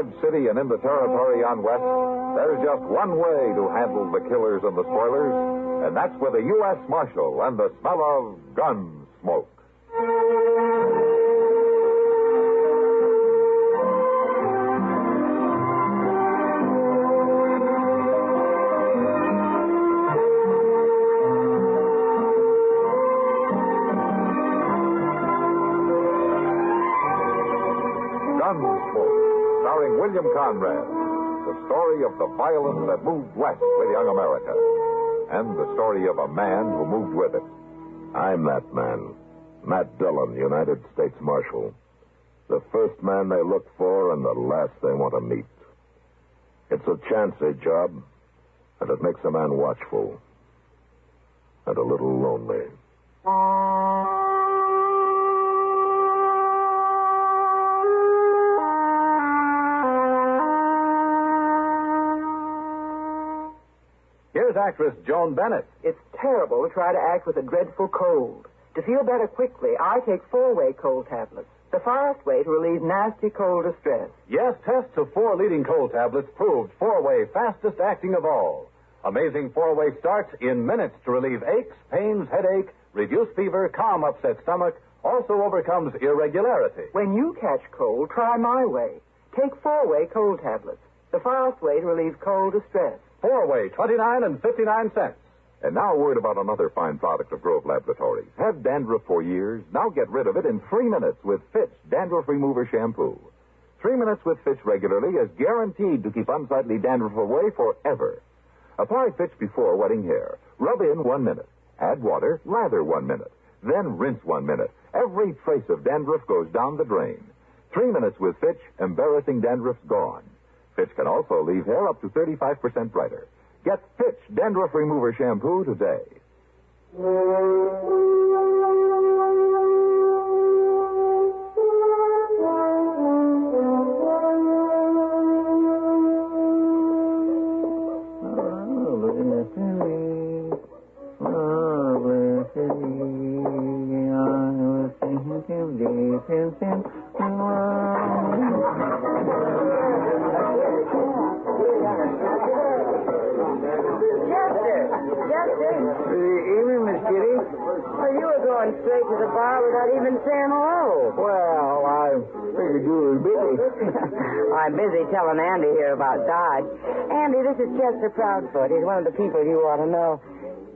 Dodge City and in the territory on west, there's just one way to handle the killers and the spoilers, and that's with a U.S. Marshal and the smell of Gunsmoke. Gunsmoke, starring William Conrad, the story of the violence that moved west with young America, and the story of a man who moved with it. I'm that man, Matt Dillon, United States Marshal. The first man they look for and the last they want to meet. It's a chancy job, and it makes a man watchful and a little lonely. Here's actress Joan Bennett. It's terrible to try to act with a dreadful cold. To feel better quickly, I take 4-way cold tablets. The fast way to relieve nasty cold distress. Yes, tests of 4 leading cold tablets proved 4-way fastest acting of all. Amazing 4-way starts in minutes to relieve aches, pains, headache, reduce fever, calm upset stomach, also overcomes irregularity. When you catch cold, try my way. Take 4-way cold tablets. The fast way to relieve cold distress. 4-way, 29 and 59 cents. And now a word about another fine product of Grove Laboratories. Had dandruff for years? Now get rid of it in 3 minutes with Fitch Dandruff Remover Shampoo. 3 minutes with Fitch regularly is guaranteed to keep unsightly dandruff away forever. Apply Fitch before wetting hair. Rub in 1 minute. Add water, lather 1 minute. Then rinse 1 minute. Every trace of dandruff goes down the drain. 3 minutes with Fitch, embarrassing dandruff's gone. Fitch can also leave hair up to 35% brighter. Get Fitch Dandruff Remover Shampoo today. Evening, Miss Kitty. Well, you were going straight to the bar without even saying hello. Well, I figured you were busy. I'm busy telling Andy here about Dodge. Andy, this is Chester Proudfoot. He's one of the people you ought to know.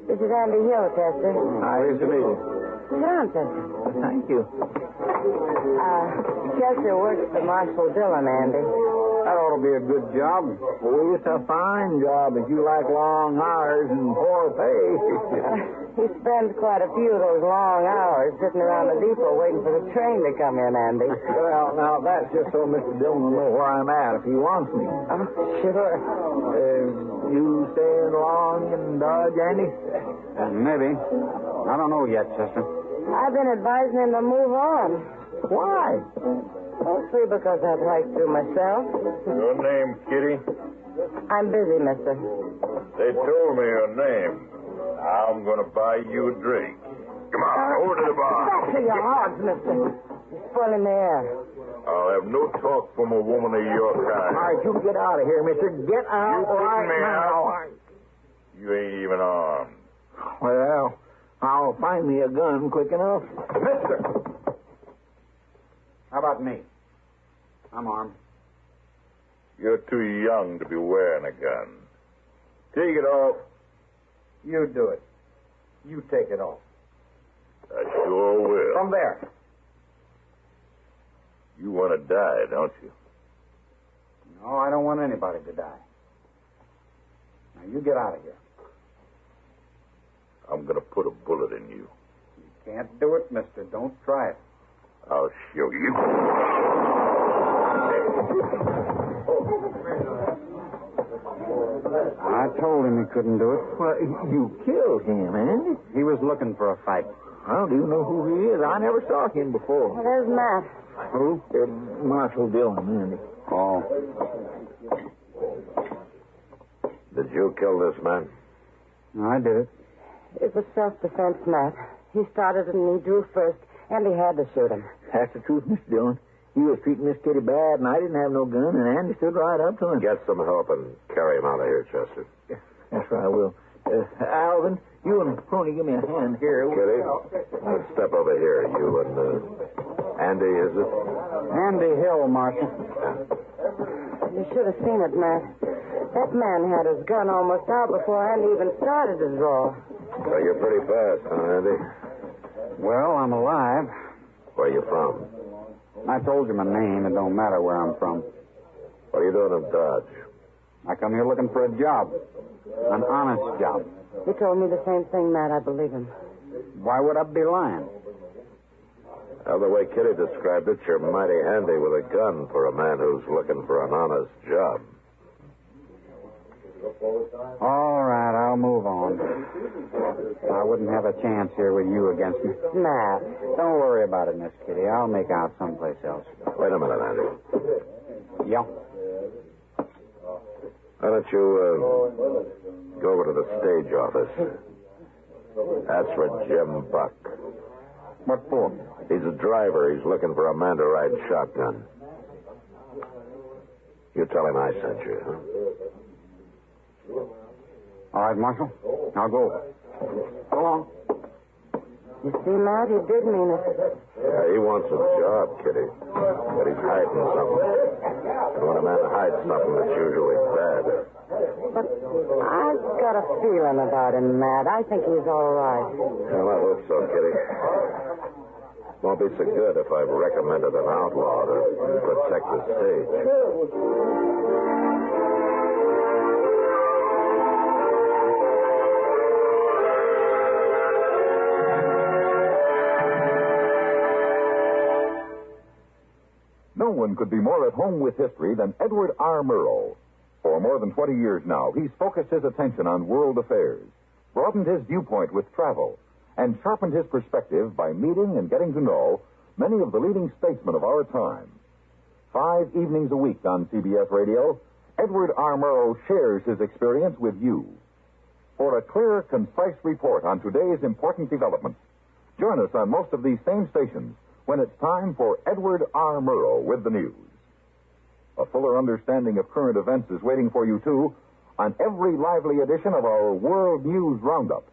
This is Andy Hill, Chester. Nice to meet you. Sit down, Chester. Thank you. Chester works for Marshal Dillon, Andy. That ought to be a good job. Well, it's a fine job if you like long hours and poor pay. He spends quite a few of those long hours sitting around the depot waiting for the train to come in, Andy. Well, now, that's just so Mr. Dillon will know where I'm at if he wants me. Oh, sure. You staying long in Dodge, Andy? Maybe. I don't know yet, Chester. I've been advising him to move on. Why? Mostly because I'd like to myself. Your name, Kitty? I'm busy, mister. They told me your name. I'm going to buy you a drink. Come on, over to the bar. Back to your hogs, mister. You're spoiling the air. I'll have no talk from a woman of your kind. All right, you get out of here, mister. Get out You putting right me now. out? You ain't even armed. Well, I'll find me a gun quick enough. Mister! How about me? I'm armed. You're too young to be wearing a gun. Take it off. You do it. You take it off. I sure will. From there. You want to die, don't you? No, I don't want anybody to die. Now, you get out of here. I'm going to put a bullet in you. You can't do it, mister. Don't try it. I'll show you. I told him he couldn't do it. Well, you killed him, Andy. He was looking for a fight. How do you know who he is? I never saw him before. Well, there's Matt. Who? Marshal Dillon, Andy. Oh. Did you kill this man? I did it. It was self-defense, Matt. He started and he drew first, and he had to shoot him. That's the truth, Mr. Dillon. He was treating Miss Kitty bad, and I didn't have no gun, and Andy stood right up to him. Get some help and carry him out of here, Chester. That's right, I will. Alvin, you and Pony, give me a hand here. Kitty, let's step over here. You and Andy, is it? Andy Hill, Marshal. You should have seen it, Matt. That man had his gun almost out before Andy even started to draw. So you're pretty fast, huh, Andy? Well, I'm alive. Where you from? I told you my name. It don't matter where I'm from. What are you doing in Dodge? I come here looking for a job. An honest job. He told me the same thing, Matt. I believe him. Why would I be lying? Well, the way Kitty described it, you're mighty handy with a gun for a man who's looking for an honest job. All right, I'll move on. I wouldn't have a chance here with you against me. Matt. Don't worry about it, Miss Kitty. I'll make out someplace else. Wait a minute, Andy. Yeah. Why don't you go over to the stage office? That's for Jim Buck. What for? He's a driver. He's looking for a man to ride shotgun. You tell him I sent you, huh? All right, Marshal. I'll go. Go on. You see, Matt, he did mean it. Yeah, he wants a job, Kitty. But he's hiding something. And when a man hides something, it's usually bad. But I've got a feeling about him, Matt. I think he's all right. Well, I hope so, Kitty. Won't be so good if I've recommended an outlaw to protect the stage. No one could be more at home with history than Edward R. Murrow. For more than 20 years now, he's focused his attention on world affairs, broadened his viewpoint with travel, and sharpened his perspective by meeting and getting to know many of the leading statesmen of our time. 5 evenings a week on CBS Radio, Edward R. Murrow shares his experience with you. For a clear, concise report on today's important developments, join us on most of these same stations when it's time for Edward R. Murrow with the news. A fuller understanding of current events is waiting for you, too, on every lively edition of our World News Roundup.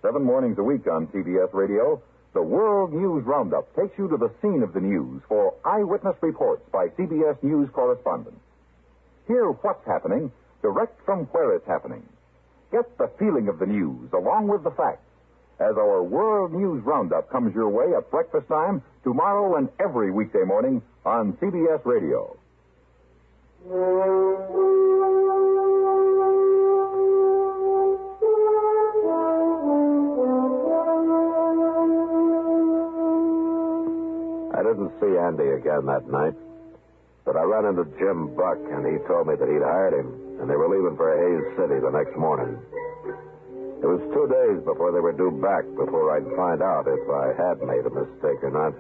7 mornings a week on CBS Radio, the World News Roundup takes you to the scene of the news for eyewitness reports by CBS News correspondents. Hear what's happening direct from where it's happening. Get the feeling of the news along with the facts as our World News Roundup comes your way at breakfast time tomorrow and every weekday morning on CBS Radio. I didn't see Andy again that night, but I ran into Jim Buck, and he told me that he'd hired him, and they were leaving for Hayes City the next morning. It was 2 days before they were due back before I'd find out if I had made a mistake or not.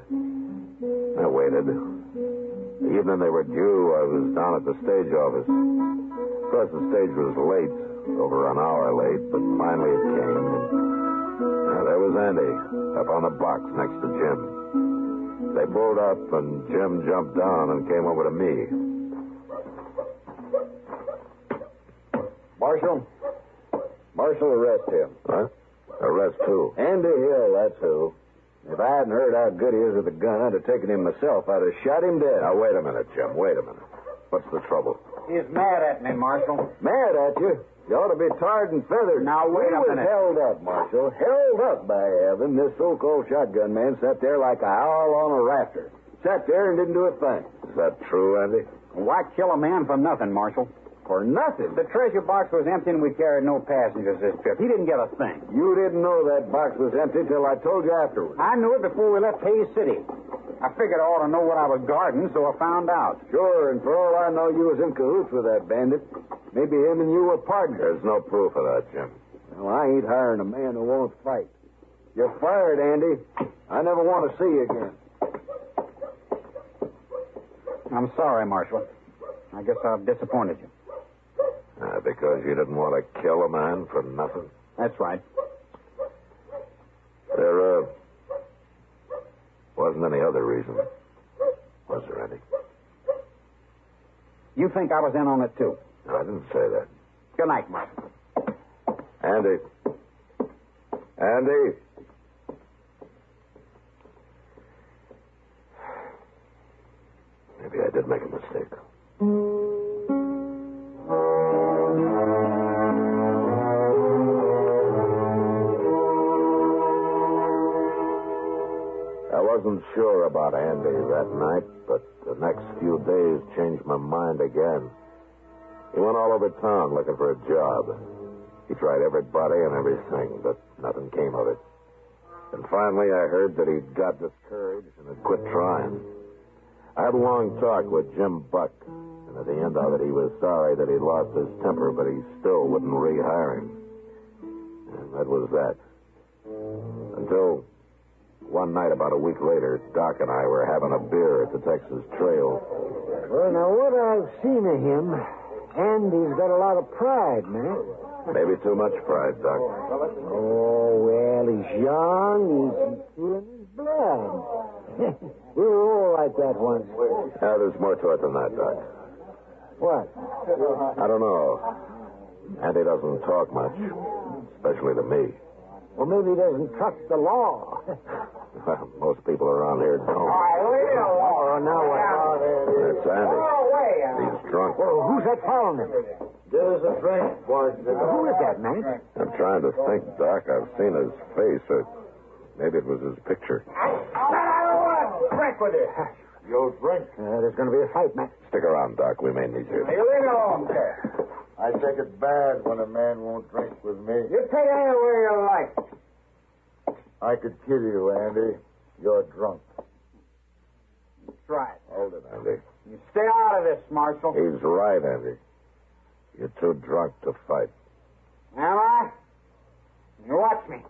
I waited. The evening they were due, I was down at the stage office. Of course, the stage was late, over an hour late, but finally it came. And there was Andy, up on the box next to Jim. They pulled up, and Jim jumped down and came over to me. Marshal, arrest him. What? Arrest who? Andy Hill, that's who. If I hadn't heard how good he is with a gun, I'd have taken him myself. I'd have shot him dead. Now, wait a minute, Jim. Wait a minute. What's the trouble? He's mad at me, Marshal. Mad at you? You ought to be tarred and feathered. Now, wait a minute. He was held up, Marshal. Held up, by heaven. This so-called shotgun man sat there like a owl on a rafter. Sat there and didn't do a thing. Is that true, Andy? Why kill a man for nothing, Marshal? For nothing. The treasure box was empty and we carried no passengers this trip. He didn't get a thing. You didn't know that box was empty till I told you afterwards. I knew it before we left Hayes City. I figured I ought to know what I was guarding, so I found out. Sure, and for all I know, you was in cahoots with that bandit. Maybe him and you were partners. There's no proof of that, Jim. Well, I ain't hiring a man who won't fight. You're fired, Andy. I never want to see you again. I'm sorry, Marshal. I guess I've disappointed you. Because you didn't want to kill a man for nothing? That's right. There, wasn't any other reason, was there, You think I was in on it, too. No, I didn't say that. Good night, Marshal. Andy. Andy. Maybe I did make a mistake. I wasn't sure about Andy that night, but the next few days changed my mind again. He went all over town looking for a job. He tried everybody and everything, but nothing came of it. And finally I heard that he'd got discouraged and had quit trying. I had a long talk with Jim Buck, and at the end of it he was sorry that he'd lost his temper, but he still wouldn't rehire him. And that was that. Until one night about a week later, Doc and I were having a beer at the Texas Trail. Well, now, what I've seen of him, Andy's got a lot of pride, man. Maybe too much pride, Doc. Oh, well, he's young. He's feeling his blood. We were all like that once. Yeah, there's more to it than that, Doc. What? I don't know. Andy doesn't talk much, especially to me. Well, maybe he doesn't trust the law. Well, most people around here don't. Oh, now what? That's Andy. He's drunk. Well, who's that following him? Give us a drink, boys. Who is that, man? I'm trying to think, Doc. I've seen his face. Maybe it was his picture. Drink with you. You'll drink. There's going to be a fight, man. Stick around, Doc. We may need you. You leave me alone, sir. I take it bad when a man won't drink with me. You take it anywhere you like. I could kill you, Andy. You're drunk. That's right. Hold it, Andy. You stay out of this, Marshal. He's right, Andy. You're too drunk to fight. Am I? You watch me.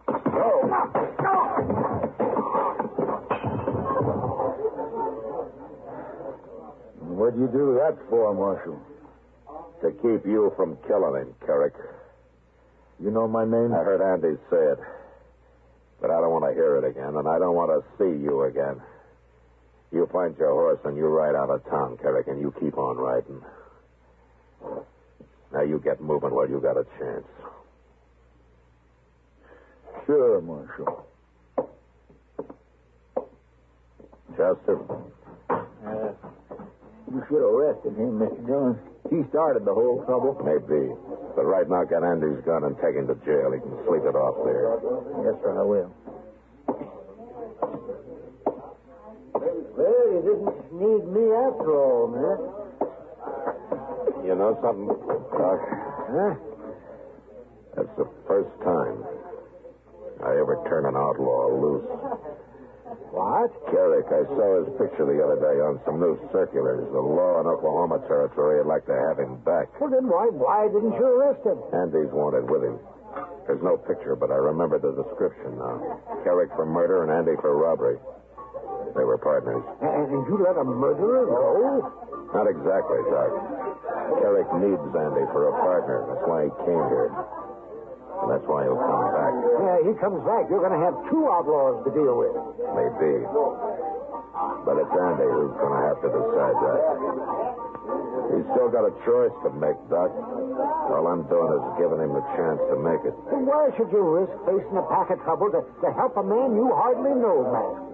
What'd you do that for, Marshal? To keep you from killing him, Carrick. You know my name? I heard Andy say it. But I don't want to hear it again, and I don't want to see you again. You find your horse and you ride out of town, Carrick, and you keep on riding. Now you get moving while you got a chance. Sure, Marshal. Chester? You should have arrested him, Mr. Dillon. He started the whole trouble. Maybe. But right now, get Andy's gun and take him to jail. He can sleep it off there. Yes, sir, I will. Well, you didn't need me after all, man. You know something, Doc? Huh? That's the first time I ever turn an outlaw loose. What? Carrick, I saw his picture the other day on some new circulars. The law in Oklahoma Territory would like to have him back. Well, then why didn't you arrest him? Andy's wanted with him. There's no picture, but I remember the description now. Carrick for murder and Andy for robbery. They were partners. And you let a murderer go? Not exactly, Doc. Carrick needs Andy for a partner. That's why he came here. And that's why he'll come back. Yeah, he comes back. You're going to have two outlaws to deal with. Maybe. But it's Andy who's going to have to decide that. He's still got a choice to make, Doc. All I'm doing is giving him the chance to make it. Then why should you risk facing a pack of trouble to help a man you hardly know, man?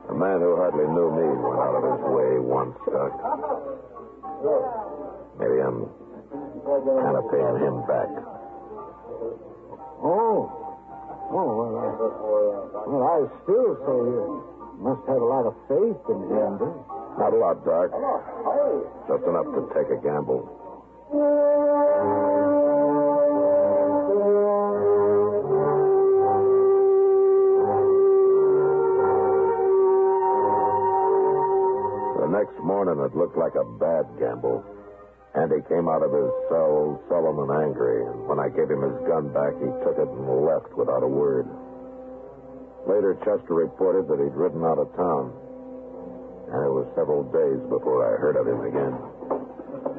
A man who hardly knew me went out of his way once, Doc. Maybe I'm kind of paying him back. Oh, well, I still say you must have a lot of faith in Andy. Not a lot, Doc. Just enough to take a gamble. The next morning, it looked like a bad gamble. Andy came out of his cell sullen and angry, and when I gave him his gun back, he took it and left without a word. Later, Chester reported that he'd ridden out of town, and it was several days before I heard of him again.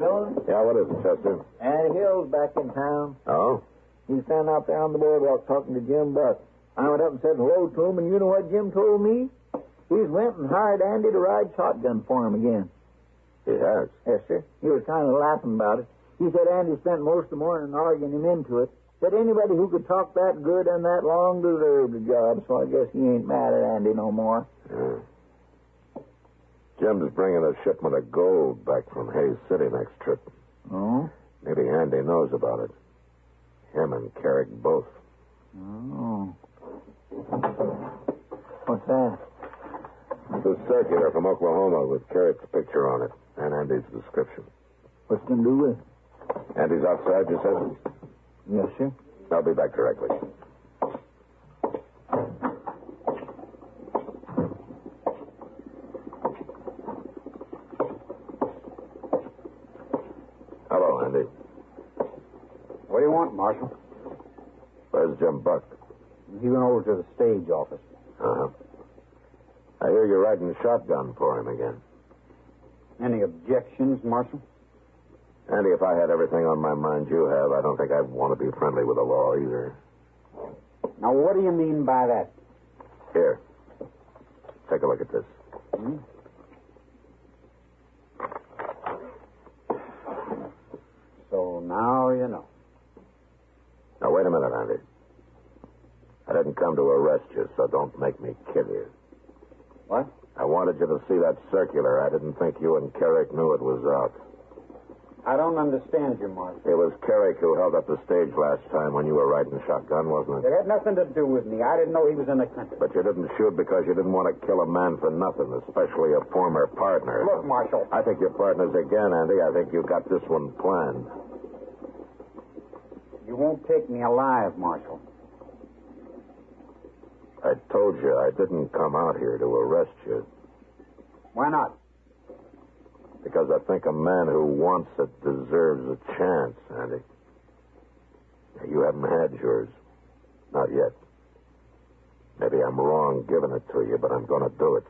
Dillon? Yeah, what is it, Chester? Andy Hill's back in town. Oh? He's standing out there on the boardwalk talking to Jim Buck. I went up and said hello to him, and you know what Jim told me? He's went and hired Andy to ride shotgun for him again. He has? Yes, sir. He was kind of laughing about it. He said Andy spent most of the morning arguing him into it. Said anybody who could talk that good and that long deserved the job, so I guess he ain't mad at Andy no more. Yeah. Jim's bringing a shipment of gold back from Hayes City next trip. Oh? Maybe Andy knows about it. Him and Carrick both. Oh. What's that? It's a circular from Oklahoma with Carrick's picture on it and Andy's description. What's it going to do with it? Andy's outside, you said? Yes, sir. I'll be back directly. Hello, Andy. What do you want, Marshal? Where's Jim Buck? He went over to the stage office. Uh-huh. I hear you're riding shotgun for him again. Any objections, Marshal? Andy, if I had everything on my mind you have, I don't think I'd want to be friendly with the law either. Now, what do you mean by that? Here. Take a look at this. Hmm? So now you know. Now, wait a minute, Andy. I didn't come to arrest you, so don't make me kill you. What? I wanted you to see that circular. I didn't think you and Carrick knew it was out. I don't understand you, Marshal. It was Carrick who held up the stage last time when you were riding shotgun, wasn't It it? had nothing to do with me. I didn't know he was in the country. But you didn't shoot because you didn't want to kill a man for nothing, especially a former partner. Look, Marshal. I think you're partners again, Andy. I think you got this one planned. You won't take me alive, Marshal. I told you I didn't come out here to arrest you. Why not? Because I think a man who wants it deserves a chance, Andy. You haven't had yours. Not yet. Maybe I'm wrong giving it to you, but I'm going to do it.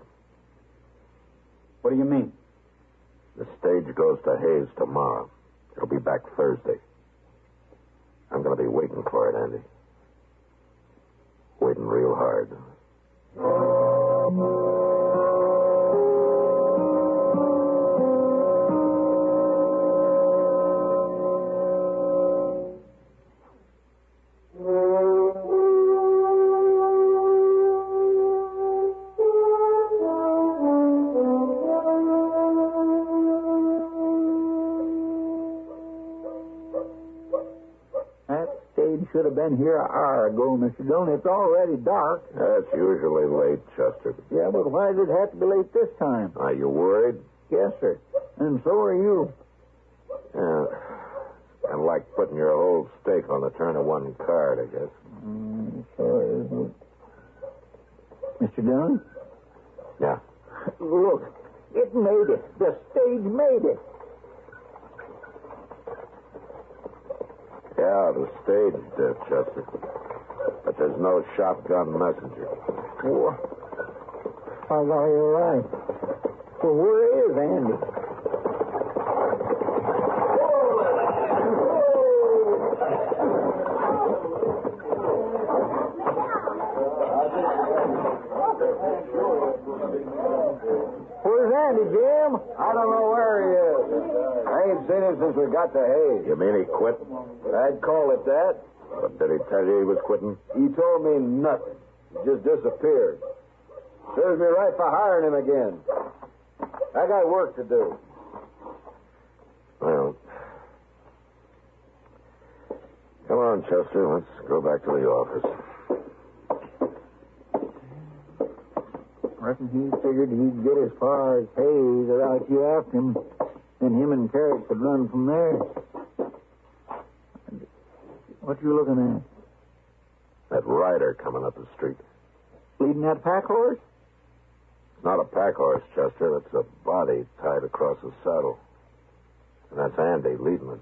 What do you mean? The stage goes to Hayes tomorrow. It'll be back Thursday. I'm going to be waiting for it, Andy. Waiting real hard. Should have been here an hour ago, Mr. Dillon. It's already dark. That's usually late, Chester. Yeah, but why did it have to be late this time? Are you worried? Yes, sir. And so are you. Yeah. Kind of like putting your whole stake on the turn of one card, I guess. Sure isn't it? Mr. Dillon? Yeah. Look, it made it. The stage made it. Yeah, the stage did, Chester. But there's no shotgun messenger. Oh, I got you right. Well, where is Andy? Where's Andy, Jim? I don't know where he is. I ain't seen him since we got to Hayes. You mean he quit? I'd call it that. But did he tell you he was quitting? He told me nothing. He just disappeared. Serves me right for hiring him again. I got work to do. Well, come on, Chester. Let's go back to the office. Reckon he figured he'd get as far as Hayes without you after him. Then him and Carrick could run from there. What you looking at? That rider coming up the street. Leading that pack horse? It's not a pack horse, Chester. It's a body tied across a saddle. And that's Andy leading it.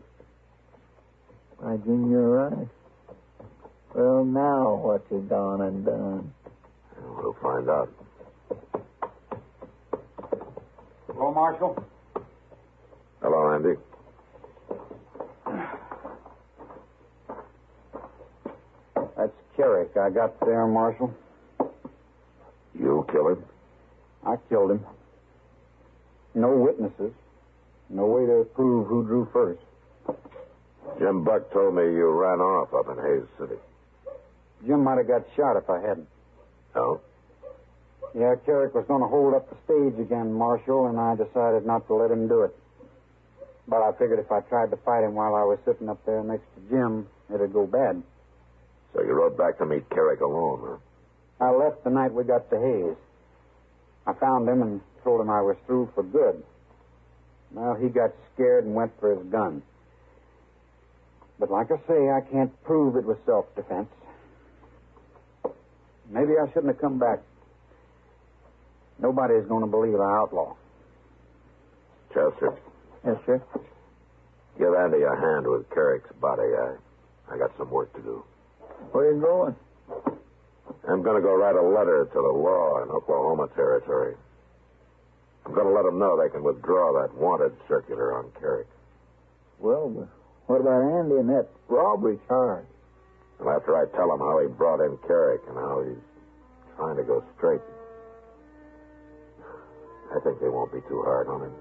By Jim, you're right. Well, now what's he gone and done? We'll find out. Hello, Marshal. Hello, Andy. That's Carrick I got there, Marshal. You kill him? I killed him. No witnesses. No way to prove who drew first. Jim Buck told me you ran off up in Hayes City. Jim might have got shot if I hadn't. Oh? Yeah, Carrick was going to hold up the stage again, Marshal, and I decided not to let him do it. But I figured if I tried to fight him while I was sitting up there next to Jim, it'd go bad. So you rode back to meet Carrick alone, huh? I left the night we got to Hayes. I found him and told him I was through for good. Well, he got scared and went for his gun. But like I say, I can't prove it was self-defense. Maybe I shouldn't have come back. Nobody's going to believe I outlaw. Chester. Yes, sir. Give Andy a hand with Carrick's body. I got some work to do. Where you going? I'm going to go write a letter to the law in Oklahoma Territory. I'm going to let them know they can withdraw that wanted circular on Carrick. Well, what about Andy and that robbery charge? And after I tell them how he brought in Carrick and how he's trying to go straight, I think they won't be too hard on him.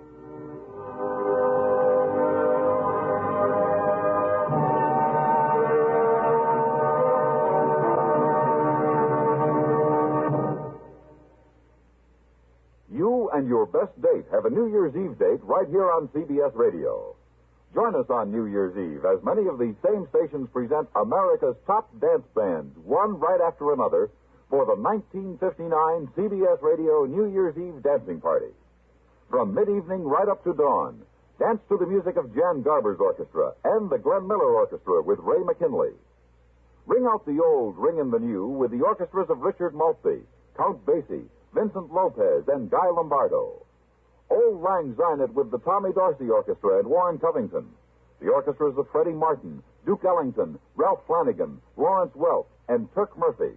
You and your best date have a New Year's Eve date right here on CBS Radio. Join us on New Year's Eve as many of these same stations present America's top dance bands, one right after another, for the 1959 CBS Radio New Year's Eve dancing party. From mid-evening right up to dawn, dance to the music of Jan Garber's orchestra and the Glenn Miller Orchestra with Ray McKinley. Ring out the old, ring in the new with the orchestras of Richard Maltby, Count Basie, Vincent Lopez, and Guy Lombardo. Old Lang Syne it with the Tommy Dorsey Orchestra and Warren Covington. The orchestras of Freddie Martin, Duke Ellington, Ralph Flanagan, Lawrence Welk, and Turk Murphy.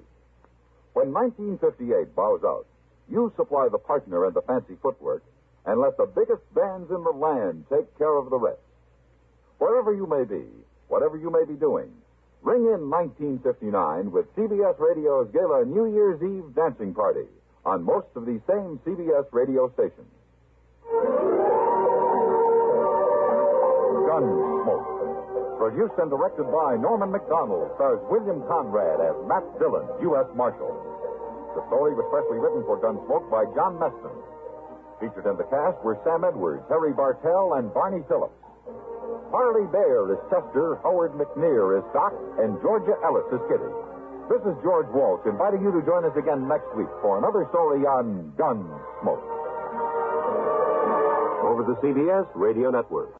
When 1958 bows out, you supply the partner and the fancy footwork, and let the biggest bands in the land take care of the rest. Wherever you may be, whatever you may be doing, ring in 1959 with CBS Radio's Gala New Year's Eve dancing party on most of these same CBS radio stations. Gunsmoke. Produced and directed by Norman McDonald, stars William Conrad as Matt Dillon, U.S. Marshal. The story was specially written for Gunsmoke by John Meston. Featured in the cast were Sam Edwards, Harry Bartell, and Barney Phillips. Harley Bear is Chester, Howard McNear is Doc, and Georgia Ellis is Kitty. This is George Walsh inviting you to join us again next week for another story on Gunsmoke. Over the CBS Radio Network.